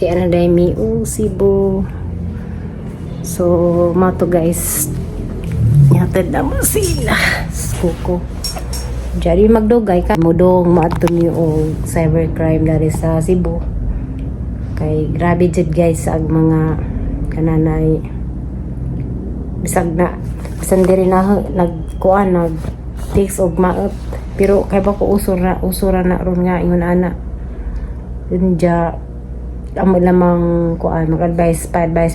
kaya na dahil mi Cebu. So mato guys, yatad na mo sila suko. Jadi magdugay ka mudong maato mi og cybercrime dari sa Cebu. Kay grabe jud guys ang mga kananay bisan diri na nagkuan nag takes og maot, pero kay ba ko usura na ron nga ingon ana dun ja amo lamang kuan mag-advise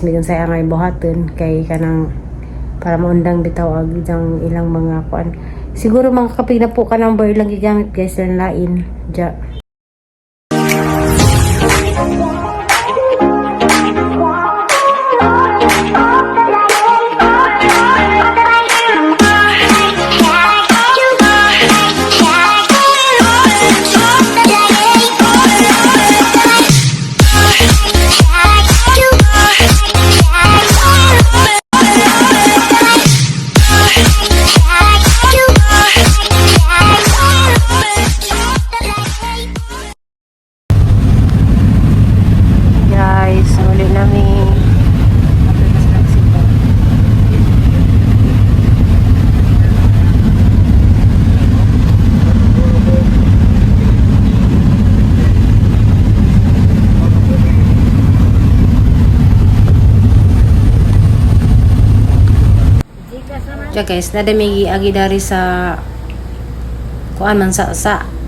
mi kung sa angay buhaton kay kanang para maundang bitaw ag ilang mga kuan. Siguro mga kapig na po ka number lang gigamit guys lang lain ja. Siya guys, nadamigi agi dari sa kuan man sa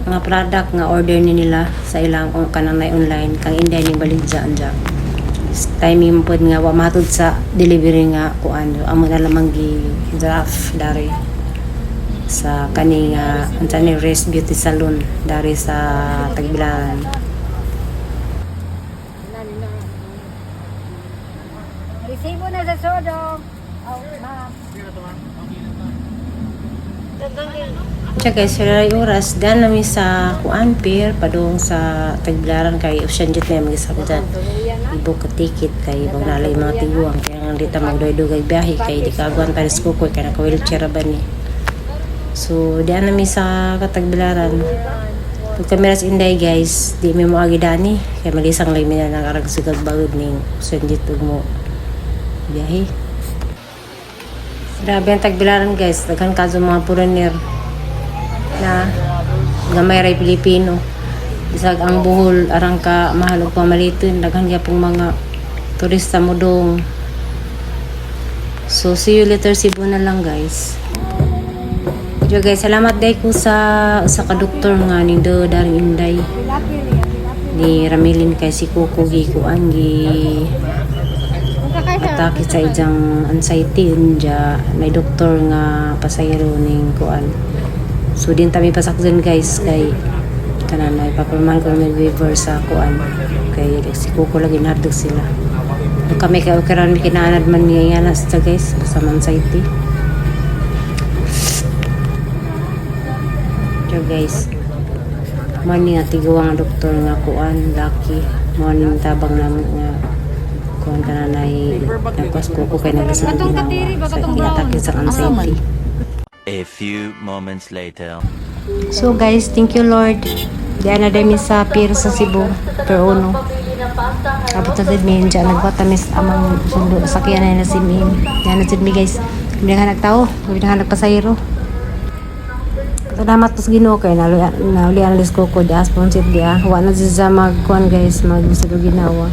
nga product nga order ni nila sa ilang kanang na online kang inday ni baligja anja. Timing pod nga wa matud sa delivery nga kuan amo na lamang gi draft dari sa kani nga unsa ni Rest Beauty Salon dari sa Tagbilaran. Resibo na sa sodong. Oh, ma'am. Siya guys, sila oras dahil namin sa kuan pier padung sa Tagbilaran kay Ocean Jet na mag-isap dyan ibook ka ticket kay bag nalay mga tiguang kaya nga dito magdoy-dugay biyahe kay di kaguan tayo sa kukoy kaya naka-wheelchair ba ni. So diyan namin sa Katagbilaran pag kameras inday guys di may mo agidani kaya malisang lang mina ng arag sugag bagod ni Ocean Jet mo biyahe. Grabe ang Tagbilaran guys, daghan kaso mga foreigner na gamay ray Pilipino. Bisag ang buhol arang ka mahalog pamaliton, daghan gyapong mga turista mo dong. So see you later Cebu na lang guys. Yo guys, salamat day ko sa ka doktor nga ni do daring inday. Ni Ramilin kay si Kuko gi kuan gi atake sa ijang anxiety unja may doktor nga pasayro ning kuan. So din tami pasakdan guys kay kanan ay paperman ko may waiver sa kuan kay si Kuko lagi nardog sila. Kami kay okaran mi kinaanad man niya na sa guys sa anxiety. So guys, morning at tiguang doktor nga kuan lucky morning tabang namin nga kuan kananay nagkas ko kay naglisod ginawa sa iatake sa anxiety. A few moments later. So guys, thank you Lord. Diyan na dami sa pier sa Cebu per uno. Abot na din min dyan nagwatamis amang sundo sakyan na si min. Diyan na din mi guys. Hindi nga nagtao, hindi nga nagpasayro. Salamat po sa Ginoo kay nauli ang lisko ko di sponsor dia. Wa na siya magkuan guys, maglisod ginawa.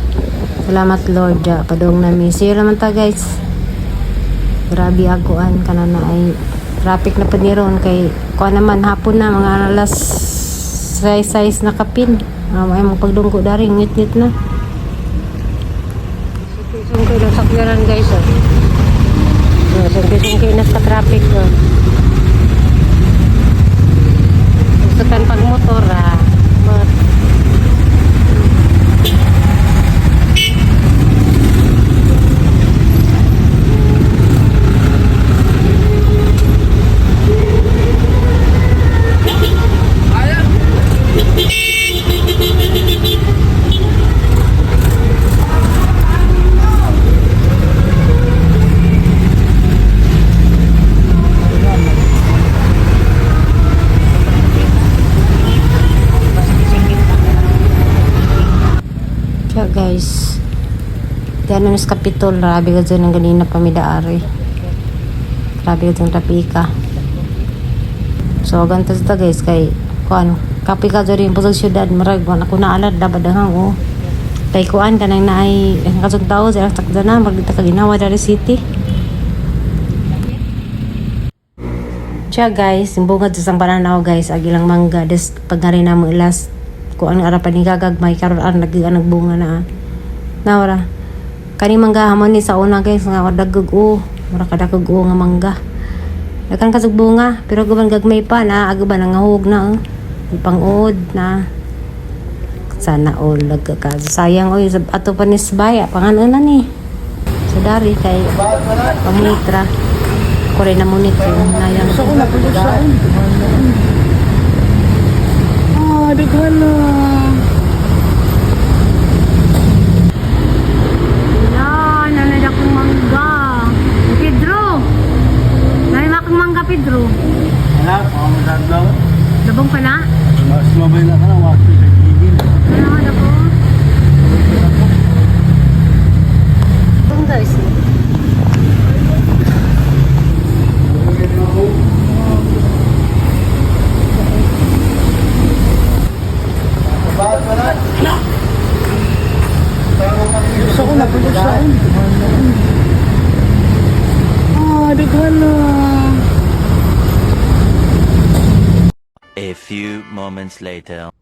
Salamat Lord ja padung nami. See you naman ta guys. Grabe aguan kanana ay traffic na pa niron kay kuan naman hapon na mga alas 6 na kapin. Ay mga pagdungko dari ngit-ngit na. Sungkay na sakyaran guys. Sungkay na sa traffic. Sukan pag motor guys. Diyan na sa Kapitol. Grabe ka dyan ng ganina pamidaari. Grabe ka dyan rapika. So, ganito ito guys. Kay, kuan, kapi ka dyan rin po sa syudad. Marag, ako naalad. Dabadahan ko. Kay kuan ka nang naay. Ang kasong tao. Silang takda na. Magdita ka ginawa dari city. Siya guys. Yung bungad sa isang pananaw guys. Agilang mangga. Des, pag nga rin na mo ilas. Kuan nga arapan ni gagagmay. Karoon nagbunga na. Nawara. Kaning mangga hamon ni sa una guys. Nga kadagag o. Mura kadagag o nga mangga. Dakan kasog bunga, pero guban gagmay pa na aguban ang hug na ipangod na sana all nagka sayang oy ato pa ni sabaya panganon na ni sa dari kay pamitra ko rin na munit na yang so na pulo sa daghan na nanay akong mangga Pedro nanay akong mangga Pedro Wala, pakamasad lang. labong pa na Mas mabay na ka na, wakil sa gigil. ano po kung guys Gusto ko na, pulo sa daghan na. A few moments later.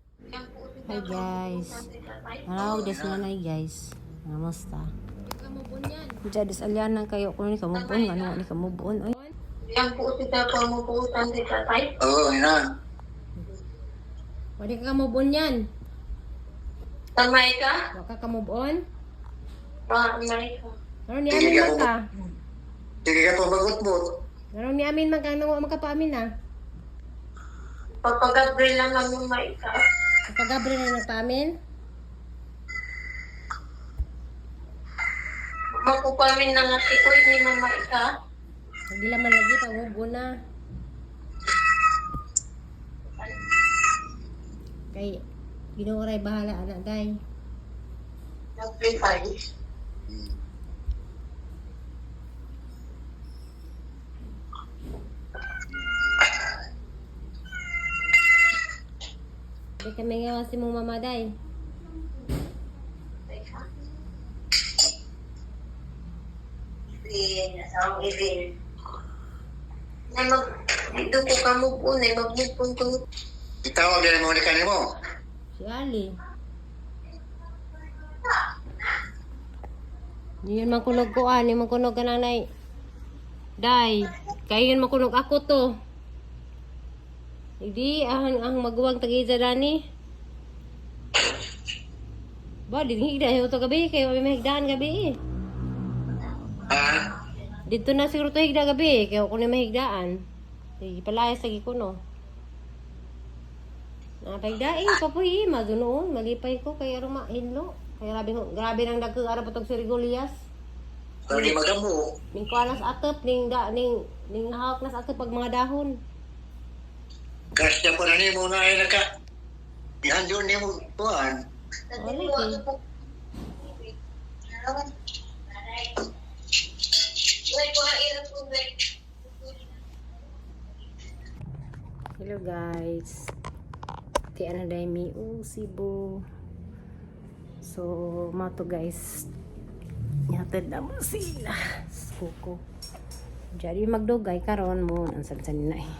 hi guys hello des nanay guys namusta jadi salyanan kayo kung ni kamubon ano ni kamubon oy Yang po kita pamuputan di tatay. Oo, ina. wala ka kamubon yan Tamay ka? wala ka kamubon Mga Amerika. ano ni amin man ka Sige ka pabagot-bot. ano ni amin man ka nang makapaamin na Pagpagabriel lang namin maika. kapag Gabriel na nagpaamin Makupamin na nga tikoy ni mama ika. hindi laman lagi pangubon na kay ginuray bahala anak day Nag-prepare. di kami ngawa si mong mama day Teka. Ibin. Asawang ibin. Nay mag... Dito ko ka mo po. Nay magmupon to. Itawag din mo ni kanimo. si Ali yun man kunog ko yun man kunog ka nanay day kaya yun man kunog ako to hindi ang maguwang tag-iza dani ba di higda ito gabi kayo may mahigdaan gabi Ha? dito na siguro to higda gabi kaya ako na mahigdaan sige palayas lagi ko no napahigdain papuhi madunoon malipay ko kaya arong mahinlo kaya grabe nang nagkaara patog si Rigolias Pero di magamo. ning kuanas atop ning nahawak na sa atop pag mga dahon Kasya po na ni mo na ay naka. Ihandyo ni mo tuan. okay. Hello guys. Ti ana day mi Cebu. So, mato guys. Yatad na mo sila. Suko. Jadi magdugay karon mo ang sansan na eh.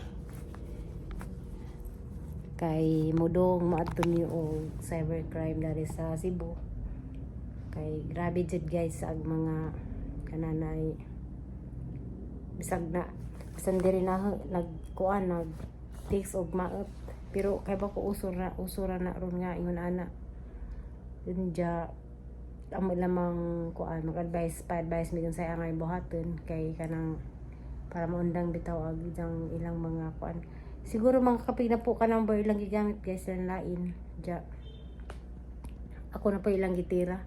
Kay mudong maadto niyo og cybercrime dari sa Cebu. Kay grabe jud guys ang mga kananay bisag na bisan diri na nagkuan nag takes og maot pero kay ba ko usura na ron nga ingon ana dun ja amo lamang kuan mag-advise pa-advise mi dun sa angay buhaton kay kanang para maundang bitaw ag jang ilang mga kuan siguro mga kapig na po ka number ilang gigamit guys lang lain ja ako na po ilang gitira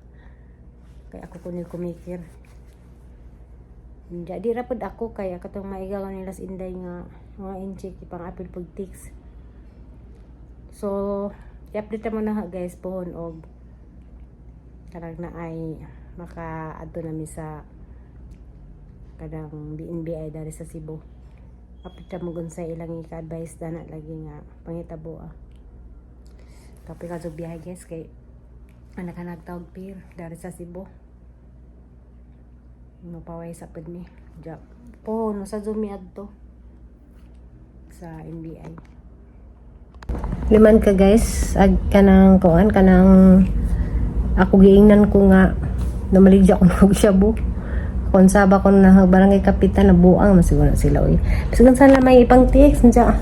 kay ako kunin kumikir jadi rapod ako kaya katong maigaw nila sa inday nga mga incheck ipang apil pag tics so i-update mo na ha guys pohon og karag na ay maka-adto nami sa kadang BNBI dari sa Cebu. Kapita mo gun sa ilang ika-advise na lagi nga pangitabo Tapi kasog biyahe guys kay anak nagtawag pir dari sa Cebu. Mapaway sa pud mi. Diya po no sa Zumi adto sa NBI. Liman ka guys, ag kanang kuan kanang ako giingnan ko nga namaligya ko ng shabu. Kung saba ko na barangay kapitan na buang masiguro sila oy. Bisan sala may ipang tix nja.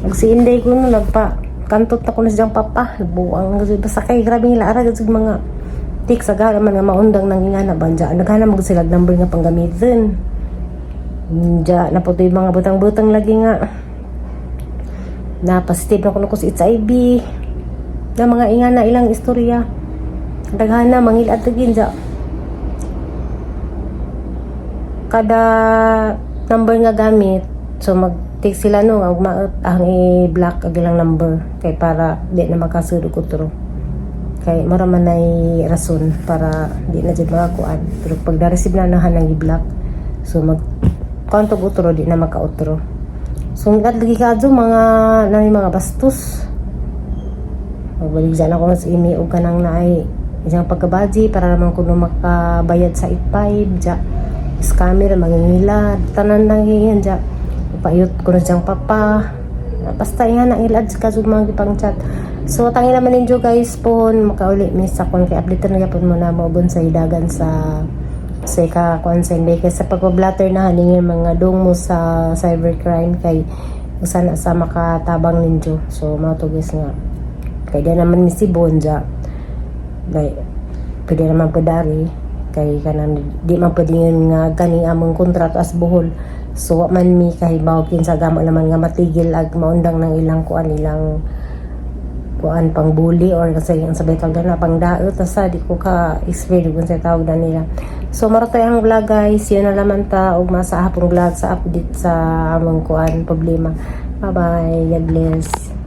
Ag si Inday ko no nagpa kantot ako na siyang papa, buang kasi basta kay grabe nila ara gud mga tix aga man nga maundang nang ingana banja. Naghanap mo sila number nga panggamiton. Nja naputoy mga butang-butang lagi nga. Na positive na ko sa HIV. Na mga ingana ilang istorya. Daghana mangilad tagin ja. Kada number nga gamit so mag-text sila no ang i-block ang ilang number kay para di na makasudog utro kay maraman ay rason para di na dyan makakuan pero pag na-receive na nahan ang i-block so mag-count utro di na maka-utro so lagi ka dyan mga bastos magbaligyan ako sa imi o kanang na ay isang pagkabaji para naman kuno makabayad sa 8.5 dyan scammer, mangingilad, tanan lang yan dyan. Upayot ko na siyang papa. Basta yan ang ilad sa kasog mga gipang chat. So, tangi naman ninyo guys po, makauli miss akon kay update na yapon mo na mo sa hidagan sa ika-consign kay sa pagpablatter na haning mga dong mo sa cybercrime kay sana sa makatabang ninyo. So, mga to guys nga. Kaya naman ni si Bonja. Like, pwede naman padari kay kanan di man pwede nga gani among kontrato as buhol so wa man mi kahibaw kinsa gamo naman nga matigil ag maundang ng ilang kuan ilang kuan pang bully or kasi ang sabay tawag na pang daot sa di ko ka explain kung sa tawag na nila so maratay ang vlog guys yun na laman ta og masa hapong vlog sa update sa among kuan problema. Bye bye, God bless.